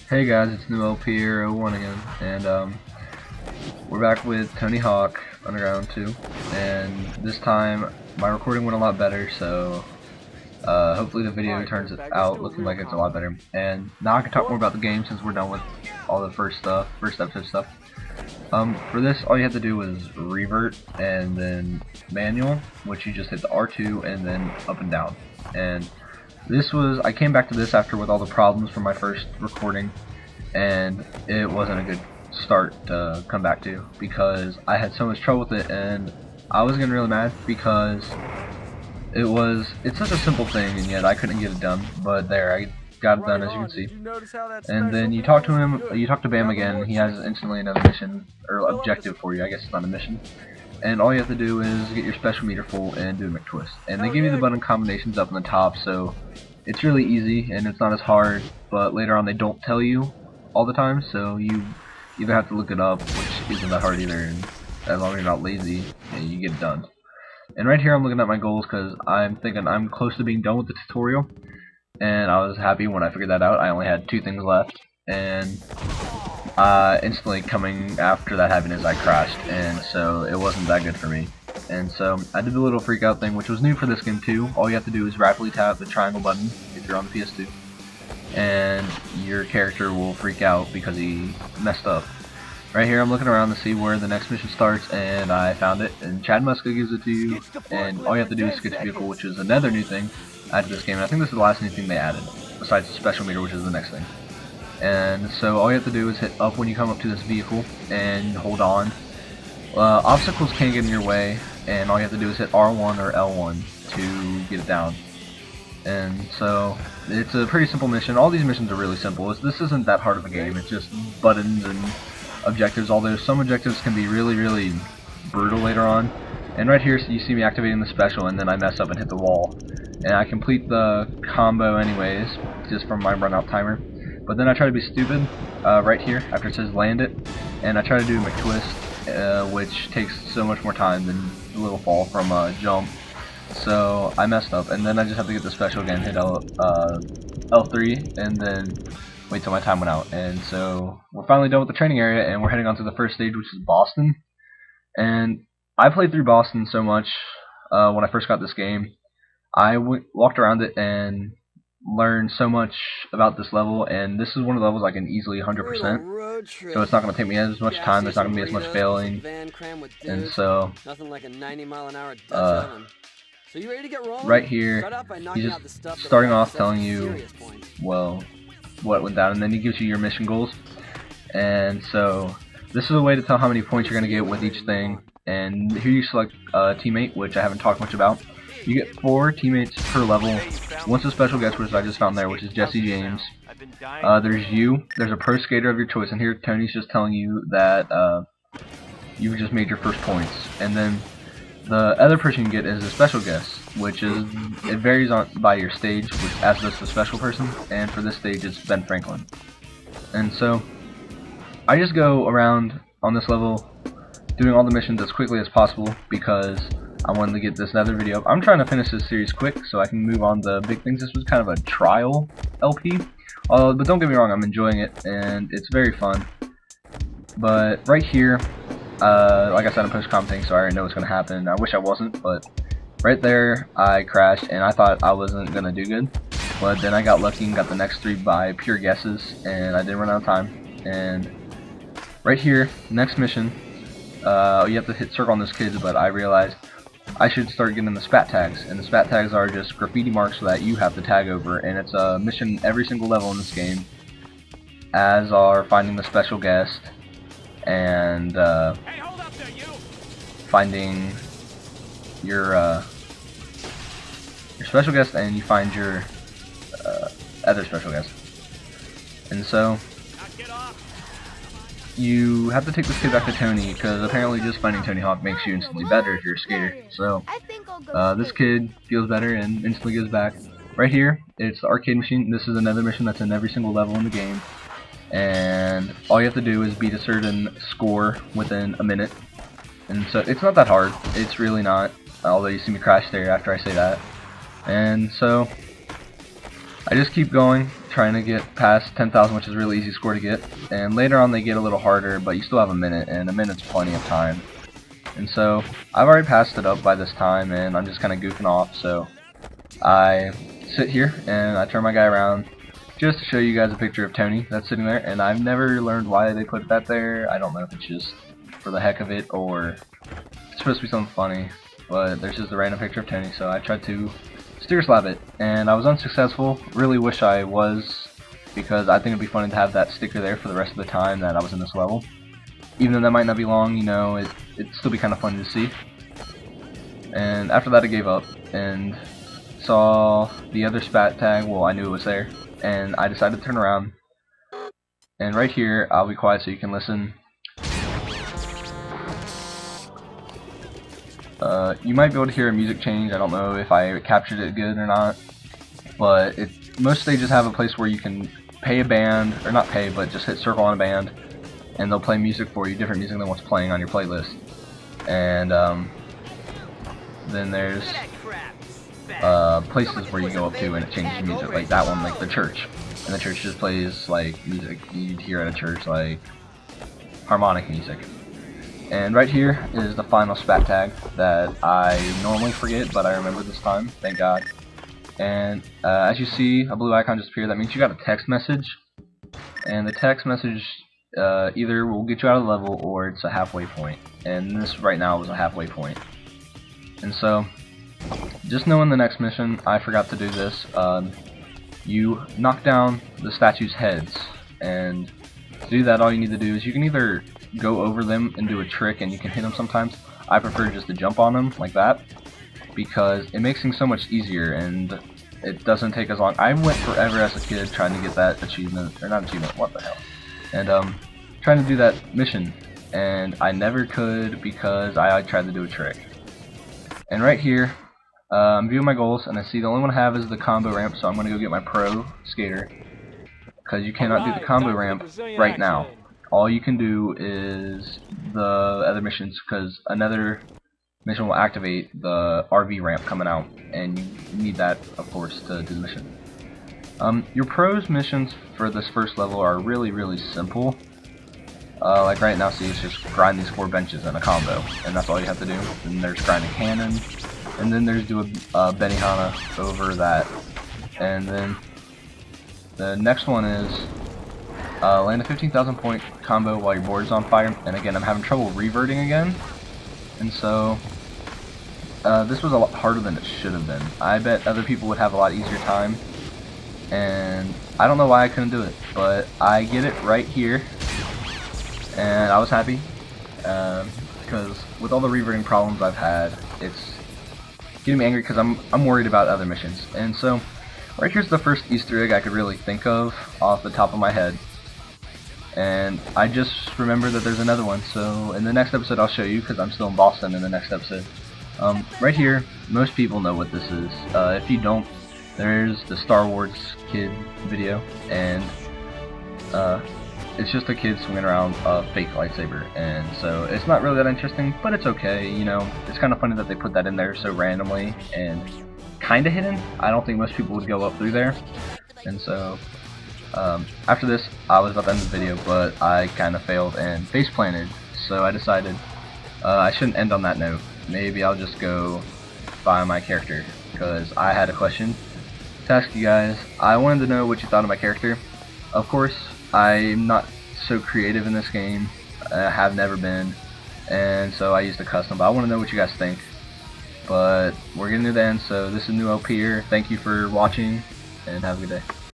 Hey guys, it's New LP here, 01 again, and we're back with T.H.U.G Underground 2, and this time my recording went a lot better, so hopefully the video turns it out looking like it's a lot better. And now I can talk more about the game since we're done with all the first episode stuff. For this, all you have to do is revert and then manual, which you just hit the R2 and then up and down. And I came back to this after with all the problems from my first recording, and it wasn't a good start to come back to because I had so much trouble with it, and I was getting really mad because it's such a simple thing and yet I couldn't get it done. But there, I got it done, as you can see. And then you talk to Bam again. He has instantly another mission or objective for you. I guess it's not a mission. And all you have to do is get your special meter full and do a McTwist. And they give you the button combinations up on the top, so it's really easy and it's not as hard. But later on, they don't tell you all the time, so you either have to look it up, which isn't that hard either. And as long as you're not lazy, you get it done. And right here, I'm looking at my goals because I'm thinking I'm close to being done with the tutorial. And I was happy when I figured that out. I only had 2 things left, and instantly coming after that happiness, I crashed, and so it wasn't that good for me. And so I did the little freak out thing, which was new for this game too. All you have to do is rapidly tap the triangle button if you're on the PS2, and your character will freak out because he messed up. Right here, I'm looking around to see where the next mission starts, and I found it, and Chad Muska gives it to you, and all you have to do is sketch vehicle, which is another new thing added to this game, and I think this is the last new thing they added, besides the special meter, which is the next thing. And so all you have to do is hit up when you come up to this vehicle, and hold on. Obstacles can't get in your way, and all you have to do is hit R1 or L1 to get it down. And so it's a pretty simple mission. All these missions are really simple. This isn't that hard of a game. It's just buttons and objectives, although some objectives can be really brutal later on. And right here, so you see me activating the special, and then I mess up and hit the wall. And I complete the combo anyways, just from my runout timer. But then I try to be stupid right here after it says land it, and I try to do a McTwist, which takes so much more time than the little fall from a jump. So I messed up, and then I just have to get the special again, hit L3, and then wait till my time went out. And so we're finally done with the training area, and we're heading on to the first stage, which is Boston. And I played through Boston so much when I first got this game. I walked around it and learned so much about this level, and this is one of the levels I can easily 100%. So it's not going to take me as much time. There's not going to be as much failing. And so right here, he's just starting off telling you, well, what went down, and then he gives you your mission goals. And so this is a way to tell how many points you're going to get with each thing. And here you select a teammate, which I haven't talked much about. You get 4 teammates per level. Once a special guest, which I just found there, which is Jesse James. There's you. There's a pro skater of your choice, and here Tony's just telling you that you've just made your first points. And then the other person you get is a special guest, which is, it varies by your stage, which as does the special person. And for this stage, it's Ben Franklin. And so I just go around on this level doing all the missions as quickly as possible because I wanted to get this nether video up. I'm trying to finish this series quick so I can move on to big things. This was kind of a trial LP, but don't get me wrong, I'm enjoying it and it's very fun. But right here, like I said, I'm post-commenting, so I already know what's going to happen. I wish I wasn't, but right there I crashed and I thought I wasn't going to do good. But then I got lucky and got the next 3 by pure guesses, and I didn't run out of time. And right here, next mission, you have to hit circle on those kids, but I realized I should start getting the spat tags, and the spat tags are just graffiti marks that you have to tag over, and it's a mission every single level in this game, as are finding the special guest, and finding your special guest, and you find your other special guest. And so you have to take this kid back to Tony, because apparently just finding T.H.U.G makes you instantly better if you're a skater. So this kid feels better and instantly goes back. Right here, it's the arcade machine. This is another mission that's in every single level in the game. And all you have to do is beat a certain score within a minute. And so it's not that hard. It's really not. Although you see me crash there after I say that. And so I just keep going, trying to get past 10,000, which is a really easy score to get. And later on they get a little harder, but you still have a minute, and a minute's plenty of time. And so I've already passed it up by this time, and I'm just kind of goofing off. So I sit here and I turn my guy around just to show you guys a picture of Tony that's sitting there. And I've never learned why they put that there. I don't know if it's just for the heck of it or it's supposed to be something funny. But there's just a random picture of Tony, so I tried to sticker slap it, and I was unsuccessful. Really wish I was, because I think it'd be funny to have that sticker there for the rest of the time that I was in this level. Even though that might not be long, you know, it'd still be kind of funny to see. And after that I gave up and saw the other spat tag. Well, I knew it was there, and I decided to turn around. And right here, I'll be quiet so you can listen. You might be able to hear a music change. I don't know if I captured it good or not, but most stages have a place where you can pay a band, or not pay, but just hit circle on a band, and they'll play music for you, different music than what's playing on your playlist. And then there's places where you go up to and it changes music, like that one, like the church, and the church just plays like music you'd hear at a church, like harmonic music. And right here is the final spat tag that I normally forget, but I remember this time, thank God. And as you see, a blue icon just appeared. That means you got a text message, and the text message either will get you out of the level or it's a halfway point. And this right now was a halfway point. And so, just know in the next mission, I forgot to do this. You knock down the statues' heads, and to do that, all you need to do is you can either go over them and do a trick and you can hit them sometimes. I prefer just to jump on them like that because it makes things so much easier and it doesn't take as long. I went forever as a kid trying to get that achievement, or not achievement, what the hell, and trying to do that mission, and I never could because I tried to do a trick. And right here, I'm viewing my goals and I see the only one I have is the combo ramp, so I'm going to go get my pro skater because you cannot do the combo ramp right now. All you can do is the other missions, because another mission will activate the RV ramp coming out, and you need that, of course, to do the mission. Your pros missions for this first level are really, really simple. Like right now, see, it's just grind these 4 benches in a combo, and that's all you have to do. And there's grind a cannon, and then there's do a Benihana over that, and then the next one is land a 15,000 point combo while your board is on fire. And again, I'm having trouble reverting again, and so this was a lot harder than it should have been. I bet other people would have a lot easier time, and I don't know why I couldn't do it, but I get it right here, and I was happy because with all the reverting problems I've had, it's getting me angry because I'm worried about other missions. And so right here's the first Easter egg I could really think of off the top of my head. And I just remember that there's another one, so in the next episode I'll show you, because I'm still in Boston in the next episode. Right here, most people know what this is. If you don't, there's the Star Wars kid video, and it's just a kid swinging around a fake lightsaber, and so it's not really that interesting, but it's okay, you know. It's kind of funny that they put that in there so randomly and kind of hidden. I don't think most people would go up through there, and so after this, I was about to end the video, but I kind of failed and face planted, so I decided I shouldn't end on that note. Maybe I'll just go buy my character, because I had a question to ask you guys. I wanted to know what you thought of my character. Of course, I'm not so creative in this game. I have never been, and so I used a custom, but I want to know what you guys think. But we're getting to the end, so this is New LP here. Thank you for watching, and have a good day.